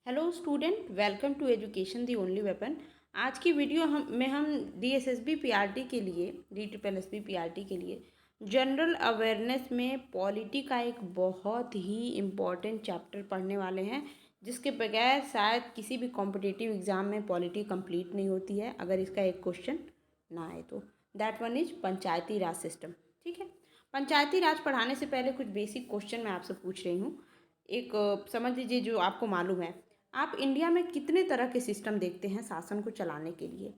Hello student, welcome to education the only weapon. आज की video हम DSSB PRT के लिए DSSB PRT के लिए जनरल अवेयरनेस में पॉलिटी का एक बहुत ही इम्पॉर्टेंट चैप्टर पढ़ने वाले हैं, जिसके बगैर शायद किसी भी कॉम्पिटिटिव एग्ज़ाम में पॉलिटी कंप्लीट नहीं होती है अगर इसका एक क्वेश्चन ना आए तो। That one is Panchayati Raj system. ठीक है, पंचायती राज पढ़ाने से पहले कुछ बेसिक क्वेश्चन मैं आपसे पूछ रही हूँ। एक समझ लीजिए, जो आपको मालूम है, आप इंडिया में कितने तरह के सिस्टम देखते हैं शासन को चलाने के लिए।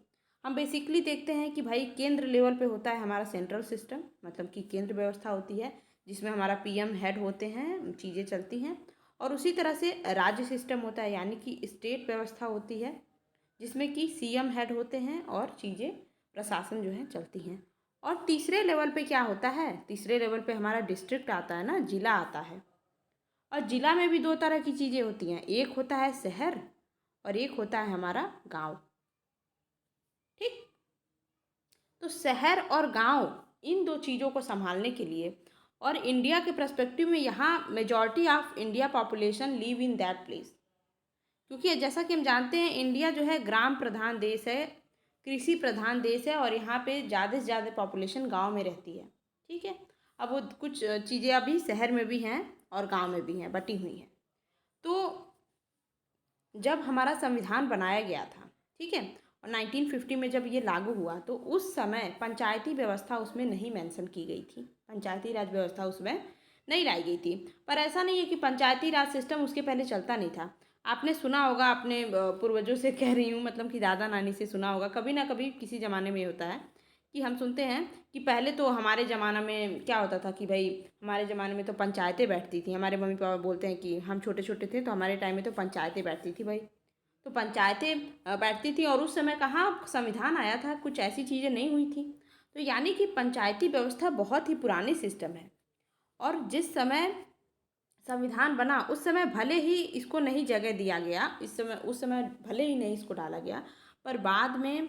हम बेसिकली देखते हैं कि भाई केंद्र लेवल पे होता है हमारा सेंट्रल सिस्टम, मतलब कि केंद्र व्यवस्था होती है जिसमें हमारा PM हेड होते हैं, चीज़ें चलती हैं। और उसी तरह से राज्य सिस्टम होता है, यानी कि स्टेट व्यवस्था होती है जिसमें कि CM हेड होते हैं और चीज़ें प्रशासन जो है चलती हैं। और तीसरे लेवल पे क्या होता है, तीसरे लेवल पे हमारा डिस्ट्रिक्ट आता है ना, जिला आता है। और जिला में भी दो तरह की चीज़ें होती हैं, एक होता है शहर और एक होता है हमारा गांव। ठीक, तो शहर और गांव, इन दो चीज़ों को संभालने के लिए, और इंडिया के पर्सपेक्टिव में यहाँ majority of India population live in that place, क्योंकि जैसा कि हम जानते हैं इंडिया जो है ग्राम प्रधान देश है, कृषि प्रधान देश है, और यहाँ पे ज़्यादा से ज़्यादा पॉपुलेशन गांव में रहती है। ठीक है, अब वो कुछ चीज़ें अभी शहर में भी हैं और गांव में भी हैं, बटी हुई हैं। तो जब हमारा संविधान बनाया गया था, ठीक है, और 1950 में जब ये लागू हुआ, तो उस समय पंचायती व्यवस्था उसमें नहीं मेंशन की गई थी, पंचायती राज व्यवस्था उसमें नहीं लाई गई थी। पर ऐसा नहीं है कि पंचायती राज सिस्टम उसके पहले चलता नहीं था। आपने सुना होगा, अपने पूर्वजों से कह रही हूँ, मतलब कि दादा नानी से सुना होगा, कभी ना कभी किसी ज़माने में होता है कि हम सुनते हैं कि पहले तो हमारे ज़माना में क्या होता था कि भाई, हमारे ज़माने में तो पंचायतें बैठती थी। हमारे मम्मी पापा बोलते हैं कि हम छोटे छोटे थे तो हमारे टाइम में तो पंचायतें बैठती थी भाई। तो पंचायतें बैठती थी, और उस समय कहाँ संविधान आया था, कुछ ऐसी चीज़ें नहीं हुई थी। तो यानी कि पंचायती व्यवस्था बहुत ही पुरानी सिस्टम है। और जिस समय संविधान बना उस समय भले ही इसको नहीं जगह दिया गया, इस समय उस समय भले ही नहीं इसको डाला गया, पर बाद में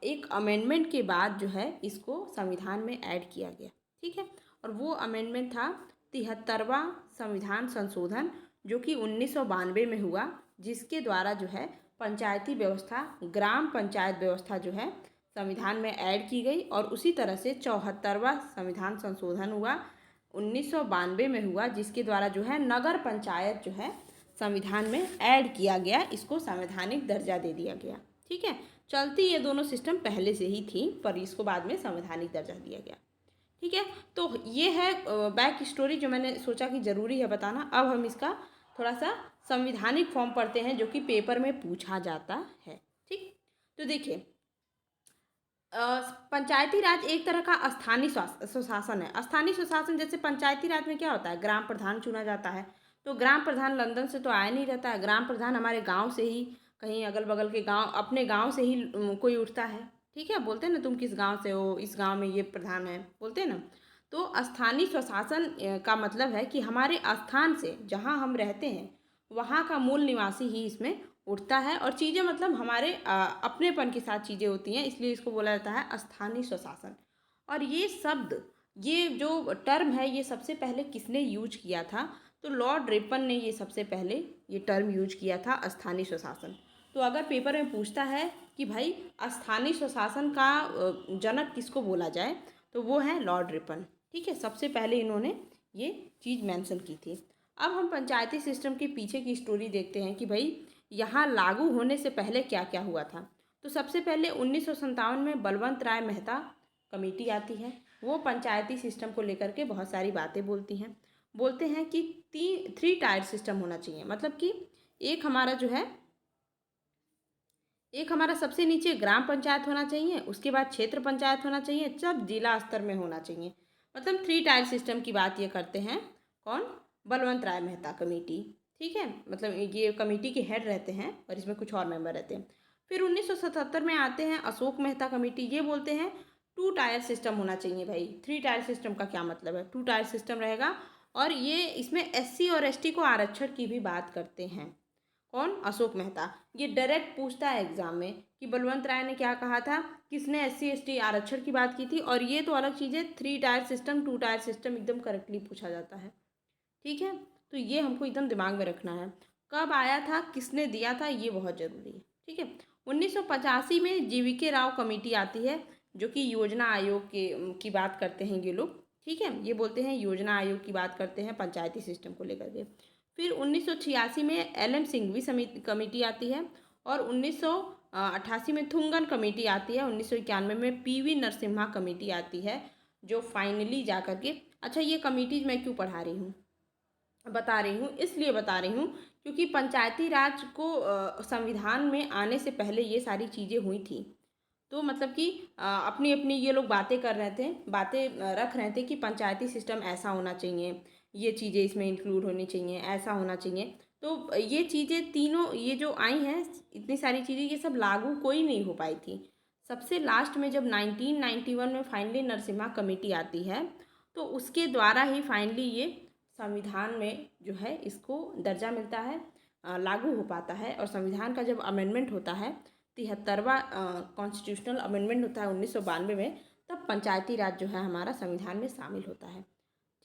एक अमेंडमेंट के बाद जो है इसको संविधान में ऐड किया गया। ठीक है, और वो अमेंडमेंट था 73वां संविधान संशोधन, जो कि 1992 में हुआ, जिसके द्वारा जो है पंचायती व्यवस्था, ग्राम पंचायत व्यवस्था जो है संविधान में ऐड की गई। और उसी तरह से 74वां संविधान संशोधन हुआ, 1992 में हुआ, जिसके द्वारा जो है नगर पंचायत जो है संविधान में ऐड किया गया, इसको संवैधानिक दर्जा दे दिया गया। ठीक है, चलती ये दोनों सिस्टम पहले से ही थी, पर इसको बाद में संवैधानिक दर्जा दिया गया। ठीक है, तो ये है बैक स्टोरी जो मैंने सोचा कि ज़रूरी है बताना। अब हम इसका थोड़ा सा संविधानिक फॉर्म पढ़ते हैं, जो कि पेपर में पूछा जाता है। ठीक, तो देखिए, पंचायती राज एक तरह का स्थानीय स्वशासन है। स्थानीय स्वशासन, जैसे पंचायती राज में क्या होता है, ग्राम प्रधान चुना जाता है। तो ग्राम प्रधान लंदन से तो आया नहीं रहता है, ग्राम प्रधान हमारे गांव से ही, कहीं अगल बगल के गांव, अपने गांव से ही कोई उठता है। ठीक है, बोलते हैं ना, तुम किस गांव से हो, इस गांव में ये प्रधान है, बोलते हैं ना। तो स्थानीय स्वशासन का मतलब है कि हमारे स्थान से, जहाँ हम रहते हैं, वहाँ का मूल निवासी ही इसमें उठता है, और चीज़ें मतलब हमारे अपनेपन के साथ चीज़ें होती हैं, इसलिए इसको बोला जाता है स्थानीय स्वशासन। और ये शब्द, ये जो टर्म है, ये सबसे पहले किसने यूज किया था, तो लॉर्ड रिपन ने ये सबसे पहले ये टर्म यूज किया था, स्थानीय स्वशासन। तो अगर पेपर में पूछता है कि भाई स्थानीय स्वशासन का जनक किसको बोला जाए, तो वो है लॉर्ड रिपन। ठीक है, सबसे पहले इन्होंने ये चीज़ मेंशन की थी। अब हम पंचायती सिस्टम के पीछे की स्टोरी देखते हैं कि भाई यहाँ लागू होने से पहले क्या क्या हुआ था। तो सबसे पहले 1957 में बलवंत राय मेहता कमेटी आती है। वो पंचायती सिस्टम को लेकर के बहुत सारी बातें बोलती हैं। बोलते हैं कि 3 टायर सिस्टम होना चाहिए, मतलब कि एक हमारा जो है, एक हमारा सबसे नीचे ग्राम पंचायत होना चाहिए, उसके बाद क्षेत्र पंचायत होना चाहिए, सब जिला स्तर में होना चाहिए। मतलब 3 टायर सिस्टम की बात ये करते हैं कौन, बलवंत राय मेहता कमेटी। ठीक है, मतलब ये कमेटी के हेड रहते हैं और इसमें कुछ और मेंबर रहते हैं। फिर 1977 में आते हैं अशोक मेहता कमेटी। ये बोलते हैं 2 टायर सिस्टम होना चाहिए भाई। 3 टायर सिस्टम का क्या मतलब है, 2 टायर सिस्टम रहेगा। और ये इसमें SC और ST को आरक्षण की भी बात करते हैं। कौन, अशोक मेहता। ये डायरेक्ट पूछता है एग्जाम में कि बलवंत राय ने क्या कहा था, किसने SC ST आरक्षण की बात की थी। और ये तो अलग चीज़ है, 3 टायर सिस्टम 2 टायर सिस्टम एकदम करेक्टली पूछा जाता है। ठीक है, तो ये हमको एकदम दिमाग में रखना है। कब आया था, किसने दिया था, ये बहुत ज़रूरी है। ठीक है, 1985 में जीवीके राव कमेटी आती है, जो कि योजना आयोग के की बात करते हैं ये लोग। ठीक है, ये बोलते हैं योजना आयोग की बात करते हैं पंचायती सिस्टम को लेकर के। फिर 1986 में एल.एम. सिंघवी समिति कमेटी आती है, और 1988 में थुंगन कमेटी आती है। 1991 में पी.वी. नरसिम्हा कमेटी आती है, जो फाइनली जा कर के, अच्छा ये कमेटीज मैं क्यों पढ़ा रही हूँ, बता रही हूँ, इसलिए बता रही हूँ क्योंकि पंचायती राज को संविधान में आने से पहले ये सारी चीज़ें हुई थी। तो मतलब कि अपनी अपनी ये लोग बातें कर रहे थे, बातें रख रहे थे कि पंचायती सिस्टम ऐसा होना चाहिए, ये चीज़ें इसमें इंक्लूड होनी चाहिए, ऐसा होना चाहिए। तो ये चीज़ें तीनों ये जो आई हैं, इतनी सारी चीज़ें, ये सब लागू कोई नहीं हो पाई थी। सबसे लास्ट में जब 1991 में फाइनली नरसिम्हा कमेटी आती है, तो उसके द्वारा ही फाइनली ये संविधान में जो है इसको दर्जा मिलता है, लागू हो पाता है। और संविधान का जब अमेंडमेंट होता है, 73वां कॉन्स्टिट्यूशनल अमेंडमेंट होता है 1992 में, तब पंचायती राज जो है हमारा संविधान में शामिल होता है।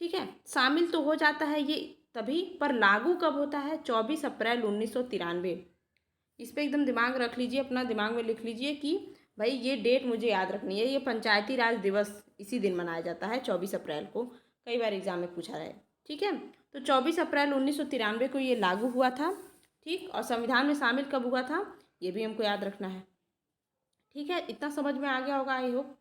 ठीक है, शामिल तो हो जाता है ये तभी, पर लागू कब होता है, 24 अप्रैल 1993। इस पर एकदम दिमाग रख लीजिए, अपना दिमाग में लिख लीजिए कि भाई ये डेट मुझे याद रखनी है। ये पंचायती राज दिवस इसी दिन मनाया जाता है, 24 अप्रैल को। कई बार एग्जाम में पूछा है। ठीक है, तो 24 अप्रैल 1993 को ये लागू हुआ था। ठीक, और संविधान में शामिल कब हुआ था, ये भी हमको याद रखना है। ठीक है, इतना समझ में आ गया होगा आई होप।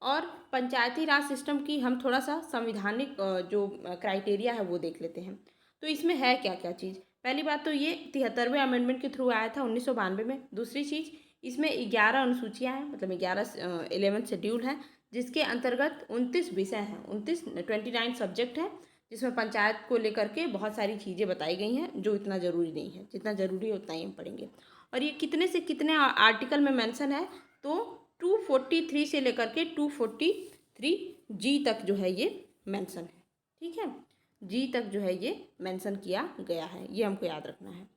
और पंचायती राज सिस्टम की हम थोड़ा सा संविधानिक जो क्राइटेरिया है वो देख लेते हैं। तो इसमें है क्या क्या चीज़। पहली बात तो ये 73वें अमेंडमेंट के थ्रू आया था 1992 में। दूसरी चीज़, इसमें 11 अनुसूचियाँ हैं, मतलब 11 शेड्यूल हैं, जिसके अंतर्गत 29 विषय हैं, 29 सब्जेक्ट हैं, जिसमें पंचायत को लेकर के बहुत सारी चीज़ें बताई गई हैं, जो इतना ज़रूरी नहीं है। जितना ज़रूरी है उतना ही हम पढ़ेंगे। और ये कितने से कितने आर्टिकल में मेंशन है, तो 243 से लेकर के 243 जी तक जो है ये मेंशन है। ठीक है, जी तक जो है ये मेंशन किया गया है, ये हमको याद रखना है।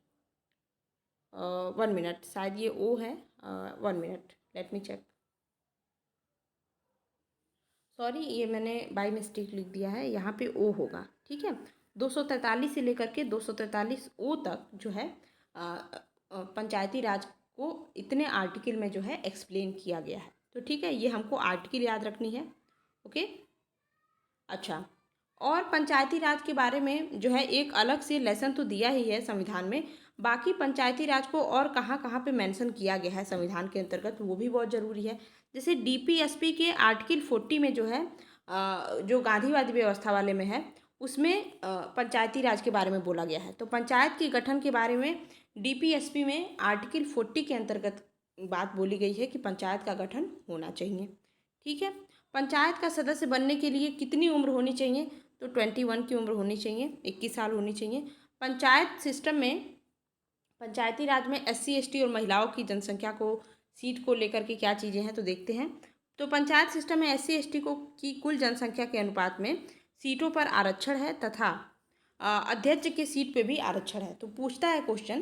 1 मिनट, शायद ये ओ है। 1 minute, let me check. Sorry, ये मैंने बाय मिस्टेक लिख दिया है, यहाँ पे ओ होगा। ठीक है, 243 से लेकर के 243 ओ तक जो है पंचायती राज को इतने आर्टिकल में जो है एक्सप्लेन किया गया है। तो ठीक है, ये हमको आर्टिकल याद रखनी है। ओके, अच्छा, और पंचायती राज के बारे में जो है एक अलग से लेसन तो दिया ही है संविधान में। बाकी पंचायती राज को और कहाँ कहाँ पे मेंशन किया गया है संविधान के अंतर्गत, वो भी बहुत ज़रूरी है। जैसे डीपीएसपी के आर्टिकल 40 में जो है जो गांधीवादी व्यवस्था वाले में है, उसमें पंचायती राज के बारे में बोला गया है। तो पंचायत के गठन के बारे में डीपीएसपी में आर्टिकल 40 के अंतर्गत बात बोली गई है कि पंचायत का गठन होना चाहिए। ठीक है, पंचायत का सदस्य बनने के लिए कितनी उम्र होनी चाहिए, तो 21 की उम्र होनी चाहिए, 21 साल होनी चाहिए। पंचायत सिस्टम में, पंचायती राज में एससी एसटी और महिलाओं की जनसंख्या को, सीट को लेकर के क्या चीज़ें हैं तो देखते हैं। तो पंचायत सिस्टम में एससी एसटी को की कुल जनसंख्या के अनुपात में सीटों पर आरक्षण है, तथा अध्यक्ष के सीट पे भी आरक्षण है। तो पूछता है क्वेश्चन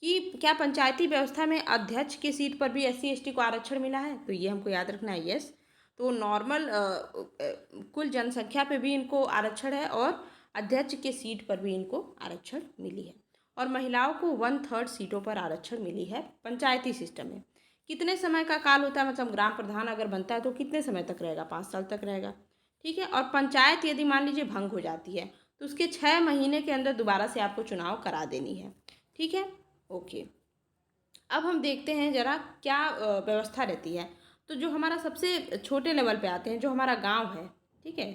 कि क्या पंचायती व्यवस्था में अध्यक्ष के सीट पर भी एससी एसटी को आरक्षण मिला है, तो ये हमको याद रखना है, यस। तो नॉर्मल कुल जनसंख्या पे भी इनको आरक्षण है, और अध्यक्ष के सीट पर भी इनको आरक्षण मिली है। और महिलाओं को 1/3 सीटों पर आरक्षण मिली है पंचायती सिस्टम में। कितने समय का काल होता है, मतलब ग्राम प्रधान अगर बनता है तो कितने समय तक रहेगा, 5 साल तक रहेगा। ठीक है, और पंचायत यदि मान लीजिए भंग हो जाती है, तो उसके 6 महीने के अंदर दोबारा से आपको चुनाव करा देनी है। ठीक है, ओके। अब हम देखते हैं ज़रा क्या व्यवस्था रहती है। तो जो हमारा सबसे छोटे लेवल पे आते हैं, जो हमारा गांव है, ठीक है,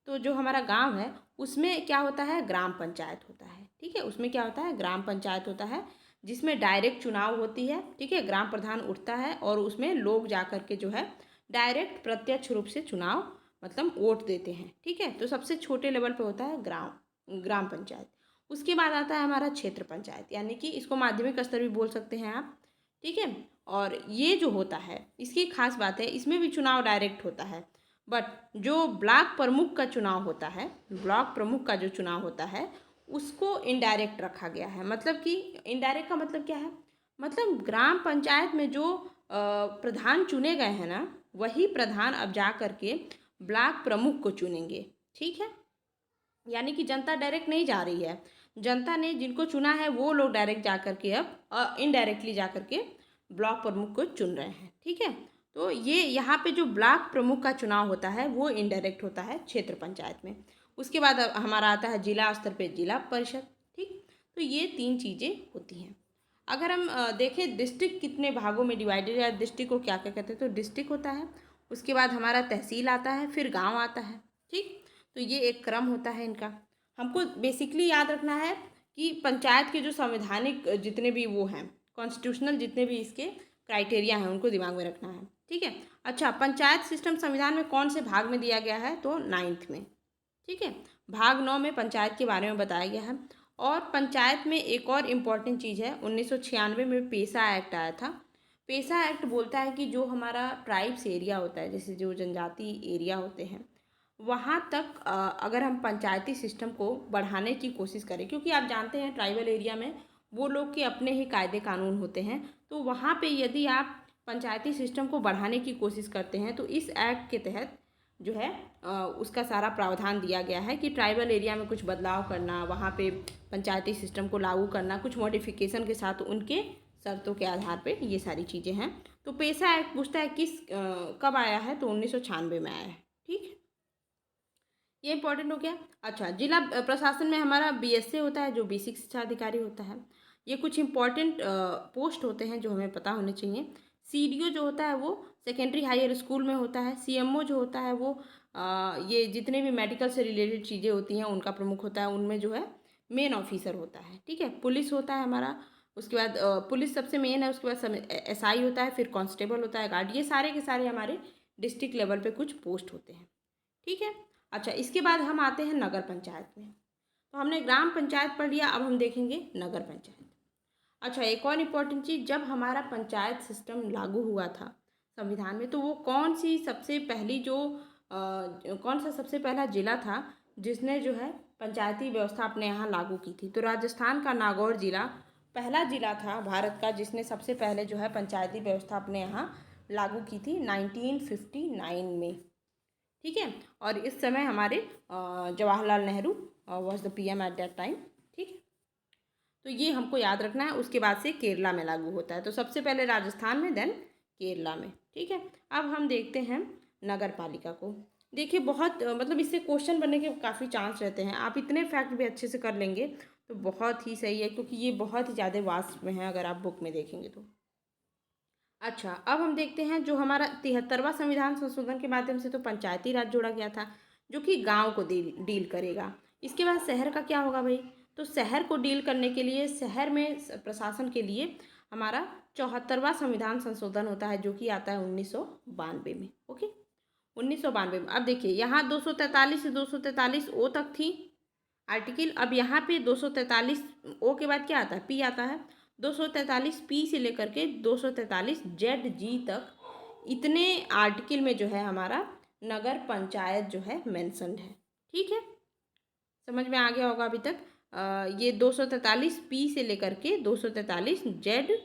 तो जो हमारा गांव है उसमें क्या होता है, ग्राम पंचायत होता है। ठीक है, उसमें क्या होता है, ग्राम पंचायत होता है, जिसमें डायरेक्ट चुनाव होती है। ठीक है, ग्राम प्रधान उठता है और उसमें लोग जा कर के जो है डायरेक्ट प्रत्यक्ष रूप से चुनाव, मतलब वोट देते हैं। ठीक है, तो सबसे छोटे लेवल पे होता है ग्राम पंचायत। उसके बाद आता है हमारा क्षेत्र पंचायत, यानी कि इसको माध्यमिक स्तर भी बोल सकते हैं आप। ठीक है, और ये जो होता है इसकी खास बात है, इसमें भी चुनाव डायरेक्ट होता है। बट जो ब्लॉक प्रमुख का चुनाव होता है, ब्लॉक प्रमुख का जो चुनाव होता है, उसको इनडायरेक्ट रखा गया है। मतलब कि इनडायरेक्ट का मतलब क्या है, मतलब ग्राम पंचायत में जो प्रधान चुने गए हैं ना, वही प्रधान अब जा कर के ब्लॉक प्रमुख को चुनेंगे। ठीक है, यानी कि जनता डायरेक्ट नहीं जा रही है, जनता ने जिनको चुना है वो लोग डायरेक्ट जा कर के अब इनडायरेक्टली जा कर के ब्लॉक प्रमुख को चुन रहे हैं। ठीक है, तो ये यहाँ पे जो ब्लॉक प्रमुख का चुनाव होता है वो इनडायरेक्ट होता है क्षेत्र पंचायत में। उसके बाद हमारा आता है जिला स्तर पे जिला परिषद। ठीक, तो ये 3 चीज़ें होती हैं। अगर हम देखें डिस्ट्रिक्ट कितने भागों में डिवाइडेड है, डिस्ट्रिक्ट को क्या क्या कहते हैं, तो डिस्ट्रिक्ट होता है, उसके बाद हमारा तहसील आता है, फिर गांव आता है। ठीक, तो ये एक क्रम होता है इनका। हमको बेसिकली याद रखना है कि पंचायत के जो संवैधानिक जितने भी वो हैं, कॉन्स्टिट्यूशनल जितने भी इसके क्राइटेरिया हैं, उनको दिमाग में रखना है। ठीक है, अच्छा, पंचायत सिस्टम संविधान में कौन से भाग में दिया गया है, तो 9th में। ठीक है, भाग 9 में पंचायत के बारे में बताया गया है। और पंचायत में एक और इम्पॉर्टेंट चीज़ है, 1996 में पेसा एक्ट आया था। पेसा एक्ट बोलता है कि जो हमारा ट्राइब्स एरिया होता है, जैसे जो जनजाति एरिया होते हैं, वहाँ तक अगर हम पंचायती सिस्टम को बढ़ाने की कोशिश करें, क्योंकि आप जानते हैं ट्राइबल एरिया में वो लोग के अपने ही कायदे कानून होते हैं, तो वहाँ पे यदि आप पंचायती सिस्टम को बढ़ाने की कोशिश करते हैं तो इस एक्ट के तहत जो है उसका सारा प्रावधान दिया गया है कि ट्राइबल एरिया में कुछ बदलाव करना, वहाँ पे पंचायती सिस्टम को लागू करना, कुछ मॉडिफिकेशन के साथ उनके शर्तों के आधार पे, ये सारी चीज़ें हैं। तो पेसा एक्ट पूछता है कब आया है, तो 1996 में आया है। ठीक है, ये इंपॉर्टेंट हो गया। अच्छा, जिला प्रशासन में हमारा बीएसए होता है, जो बेसिक शिक्षा अधिकारी होता है। ये कुछ इंपॉर्टेंट पोस्ट होते हैं जो हमें पता होने चाहिए। सीडीओ जो होता है वो सेकेंडरी हायर स्कूल में होता है। सीएमओ जो होता है वो ये जितने भी मेडिकल से रिलेटेड चीज़ें होती हैं उनका प्रमुख होता है, उनमें जो है मेन ऑफिसर होता है। ठीक है, पुलिस होता है हमारा, उसके बाद पुलिस सबसे मेन है, उसके बाद एसआई होता है, फिर कांस्टेबल होता है, गार्ड। ये सारे के सारे हमारे डिस्ट्रिक्ट लेवल पे कुछ पोस्ट होते हैं। ठीक है, अच्छा, इसके बाद हम आते हैं नगर पंचायत में। तो हमने ग्राम पंचायत पढ़ लिया, अब हम देखेंगे नगर पंचायत। अच्छा, एक और इम्पोर्टेंट चीज़, जब हमारा पंचायत सिस्टम लागू हुआ था संविधान में, तो वो कौन सा सबसे पहला जिला था जिसने जो है पंचायती व्यवस्था अपने यहाँ लागू की थी, तो राजस्थान का नागौर जिला पहला जिला था भारत का जिसने सबसे पहले जो है पंचायती व्यवस्था अपने यहाँ लागू की थी 1959 में। ठीक है, और इस समय हमारे Jawaharlal Nehru was the PM at that time. ठीक है, तो ये हमको याद रखना है। उसके बाद से केरला में लागू होता है, तो सबसे पहले राजस्थान में, देन केरला में। ठीक है, अब हम देखते हैं नगर पालिका को। देखिए बहुत मतलब इससे क्वेश्चन बनने के काफ़ी चांस रहते हैं। आप इतने फैक्ट भी अच्छे से कर लेंगे तो बहुत ही सही है, क्योंकि ये बहुत ही ज़्यादा वास्ट में है अगर आप बुक में देखेंगे तो। अच्छा, अब हम देखते हैं जो हमारा 73वां संविधान संशोधन के माध्यम से तो पंचायती राज जोड़ा गया था, जो कि गांव को डील करेगा। इसके बाद शहर का क्या होगा भाई, तो शहर को डील करने के लिए, शहर में प्रशासन के लिए हमारा 74वां संविधान संशोधन होता है, जो कि आता है 1992 में। ओके, 1992 में। अब देखिए यहाँ 243 से 243 ओ तक थी आर्टिकल। अब यहाँ पे 243 ओ के बाद क्या आता है, पी आता है। 243 पी से लेकर के 243 जेड जी तक इतने आर्टिकल में जो है हमारा नगर पंचायत जो है मेंशन्ड है। ठीक है, समझ में आ गया होगा अभी तक। ये 243 पी से लेकर के 243 जेड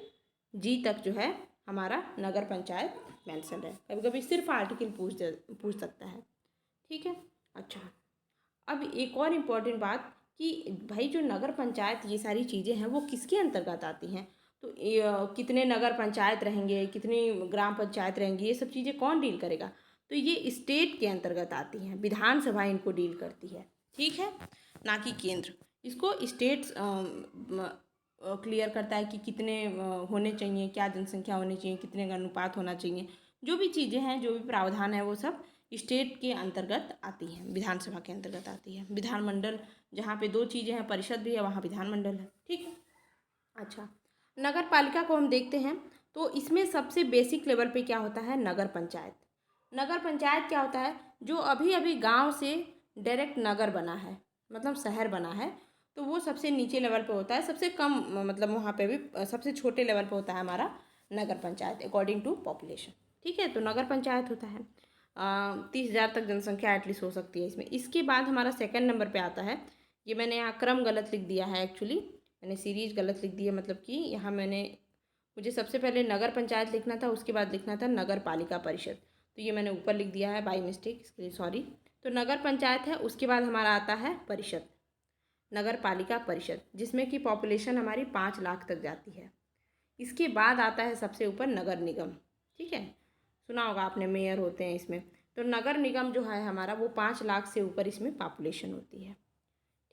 जी तक जो है हमारा नगर पंचायत मेंशन्ड है। कभी कभी सिर्फ आर्टिकल पूछ सकता है। ठीक है, अच्छा, अब एक और इम्पॉर्टेंट बात कि भाई जो नगर पंचायत ये सारी चीज़ें हैं वो किसके अंतर्गत आती हैं, तो कितने नगर पंचायत रहेंगे, कितनी ग्राम पंचायत रहेंगी, ये सब चीज़ें कौन डील करेगा, तो ये स्टेट के अंतर्गत आती हैं। विधानसभा इनको डील करती है। ठीक है, ना कि केंद्र। इसको स्टेट्स क्लियर करता है कि कितने होने चाहिए, क्या जनसंख्या होनी चाहिए, कितने का अनुपात होना चाहिए, जो भी चीज़ें हैं, जो भी प्रावधान है वो सब स्टेट के अंतर्गत आती है, विधानसभा के अंतर्गत आती है। विधानमंडल जहाँ पे 2 चीज़ें हैं, परिषद भी है, वहाँ विधानमंडल है। ठीक है, अच्छा, नगर पालिका को हम देखते हैं तो इसमें सबसे बेसिक लेवल पे क्या होता है, नगर पंचायत। नगर पंचायत क्या होता है, जो अभी अभी गांव से डायरेक्ट नगर बना है, मतलब शहर बना है, तो वो सबसे नीचे लेवल पे होता है। सबसे कम मतलब वहाँ पे भी सबसे छोटे लेवल पे होता है हमारा नगर पंचायत अकॉर्डिंग टू पॉपुलेशन। ठीक है, तो नगर पंचायत होता है 30,000 तक जनसंख्या एटलीस्ट हो सकती है इसमें। इसके बाद हमारा सेकंड नंबर पे आता है, ये मैंने यहाँ क्रम गलत लिख दिया है, एक्चुअली मैंने सीरीज गलत लिख दी है, मतलब कि यहाँ मुझे सबसे पहले नगर पंचायत लिखना था, उसके बाद लिखना था नगर पालिका परिषद, तो ये मैंने ऊपर लिख दिया है बाय मिस्टेक, इसके लिए सॉरी। तो नगर पंचायत है, उसके बाद हमारा आता है परिषद। नगर पालिका परिषद, जिसमें कि पॉपुलेशन हमारी 5 लाख तक जाती है। इसके बाद आता है सबसे ऊपर नगर निगम। ठीक है, सुना होगा आपने, मेयर होते हैं इसमें। तो नगर निगम जो है हमारा वो 5 लाख से ऊपर इसमें पॉपुलेशन होती है।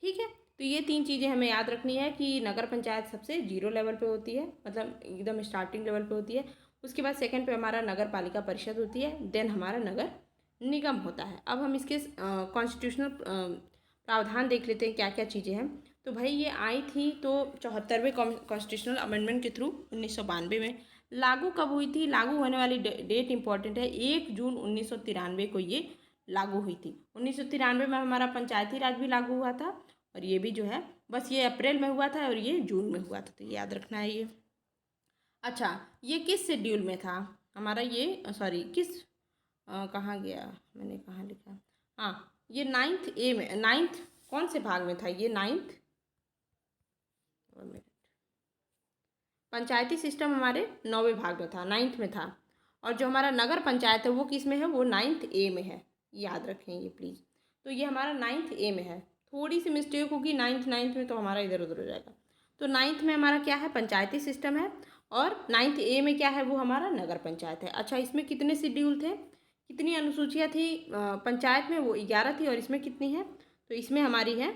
ठीक है, तो ये 3 चीज़ें हमें याद रखनी है कि नगर पंचायत सबसे 0 लेवल पे होती है, मतलब एकदम स्टार्टिंग लेवल पे होती है। उसके बाद सेकंड पे हमारा नगर पालिका परिषद होती है, देन हमारा नगर निगम होता है। अब हम इसके कॉन्स्टिट्यूशनल प्रावधान देख लेते हैं क्या क्या चीज़ें हैं। तो भाई ये आई थी तो 74वें कॉन्स्टिट्यूशनल अमेंडमेंट के थ्रू 1992 में। लागू कब हुई थी? लागू होने वाली डेट इंपॉर्टेंट है, 1 जून 1993 को ये लागू हुई थी। 1993 में हमारा पंचायती राज भी लागू हुआ था, और ये भी जो है बस ये अप्रैल में हुआ था और ये जून में हुआ था, तो ये याद रखना है ये। अच्छा, ये किस शेड्यूल में था हमारा? ये सॉरी किस कहाँ गया, मैंने कहाँ लिखा? हाँ, ये 9th ए में, 9th कौन से भाग में था ये? 9th, पंचायती सिस्टम हमारे 9वें भाग में था, 9th में था। और जो हमारा नगर पंचायत है वो किस में है? वो 9th ए में है, याद रखें ये प्लीज़। तो ये हमारा 9th ए में है, थोड़ी सी मिस्टेक होगी 9th में तो हमारा इधर उधर हो जाएगा। तो 9th में हमारा क्या है? पंचायती सिस्टम है, और 9th ए में क्या है? वो हमारा नगर पंचायत है। अच्छा, इसमें कितने शेड्यूल थे, कितनी अनुसूचियाँ थी? पंचायत में वो 11 थी, और इसमें कितनी है? तो इसमें हमारी है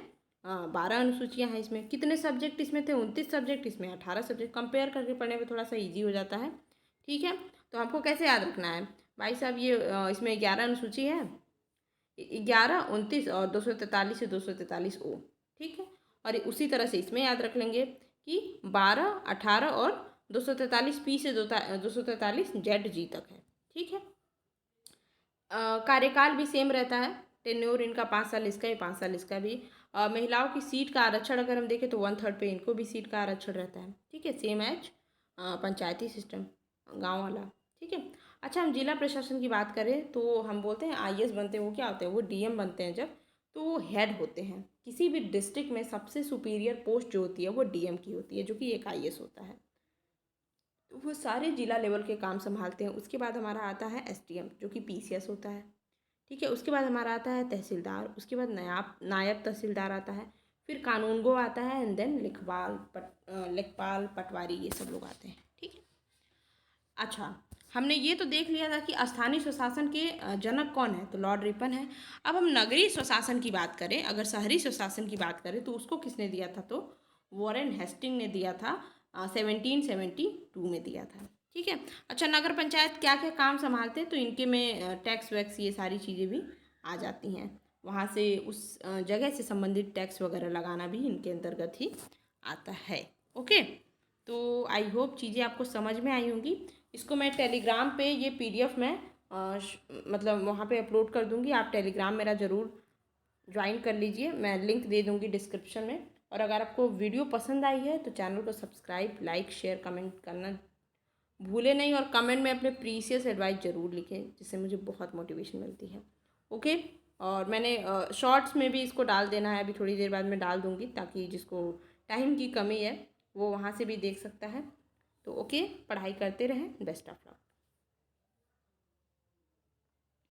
12 अनुसूचियाँ हैं। इसमें कितने सब्जेक्ट इसमें थे? 29 सब्जेक्ट, इसमें 18 सब्जेक्ट। कंपेयर करके पढ़ने में थोड़ा सा ईजी हो जाता है। ठीक है, तो हमको कैसे याद रखना है भाई साहब? ये इसमें 11 अनुसूची है, 11, 29 और 243 से 243 ओ। ठीक है, और उसी तरह से इसमें याद रख लेंगे कि 12, 18 और 243 पी से 243 जेड जी तक है। ठीक है, कार्यकाल भी सेम रहता है, टेन्योर इनका 5 साल, इसका भी 5 साल, इसका भी। महिलाओं की सीट का आरक्षण अगर हम देखें तो 1/3 पे इनको भी सीट का आरक्षण रहता है। ठीक है, सेम एज पंचायती सिस्टम गांव वाला। ठीक है, अच्छा हम जिला प्रशासन की बात करें तो हम बोलते हैं आईएएस बनते हैं, वो क्या होते हैं? वो डीएम बनते हैं जब, तो वो हेड होते हैं। किसी भी डिस्ट्रिक्ट में सबसे सुपीरियर पोस्ट जो होती है वो डीएम की होती है, जो कि एक आईएएस होता है। तो वो सारे जिला लेवल के काम संभालते हैं। उसके बाद हमारा आता है एसडीएम, जो कि पीसीएस होता है। ठीक है, उसके बाद हमारा आता है तहसीलदार, उसके बाद नायब तहसीलदार आता है, फिर कानूनगो आता है, एंड देन लेखपाल, पटवारी, ये सब लोग आते हैं। ठीक है, अच्छा हमने ये तो देख लिया था कि स्थानीय स्वशासन के जनक कौन है, तो लॉर्ड रिपन है। अब हम नगरीय स्वशासन की बात करें, अगर शहरी स्वशासन की बात करें तो उसको किसने दिया था? तो वॉरेन हेस्टिंग ने दिया था, 1772 में दिया था। ठीक है, अच्छा नगर पंचायत क्या क्या काम संभालते हैं? तो इनके में टैक्स वैक्स ये सारी चीज़ें भी आ जाती हैं, वहाँ से उस जगह से संबंधित टैक्स वगैरह लगाना भी इनके अंतर्गत ही आता है। ओके, तो आई होप चीज़ें आपको समझ में आई होंगी। इसको मैं टेलीग्राम पे ये पीडीएफ में मतलब वहाँ पे अपलोड कर दूँगी, आप टेलीग्राम मेरा ज़रूर ज्वाइन कर लीजिए, मैं लिंक दे दूँगी डिस्क्रिप्शन में। और अगर आपको वीडियो पसंद आई है तो चैनल को सब्सक्राइब, लाइक, शेयर, कमेंट करना भूले नहीं, और कमेंट में अपने प्रीसियस एडवाइस ज़रूर लिखें, जिससे मुझे बहुत मोटिवेशन मिलती है। ओके, और मैंने शॉर्ट्स में भी इसको डाल देना है, अभी थोड़ी देर बाद मैं डाल दूँगी, ताकि जिसको टाइम की कमी है वो वहाँ से भी देख सकता है। तो ओके, पढ़ाई करते रहें, बेस्ट ऑफ लक।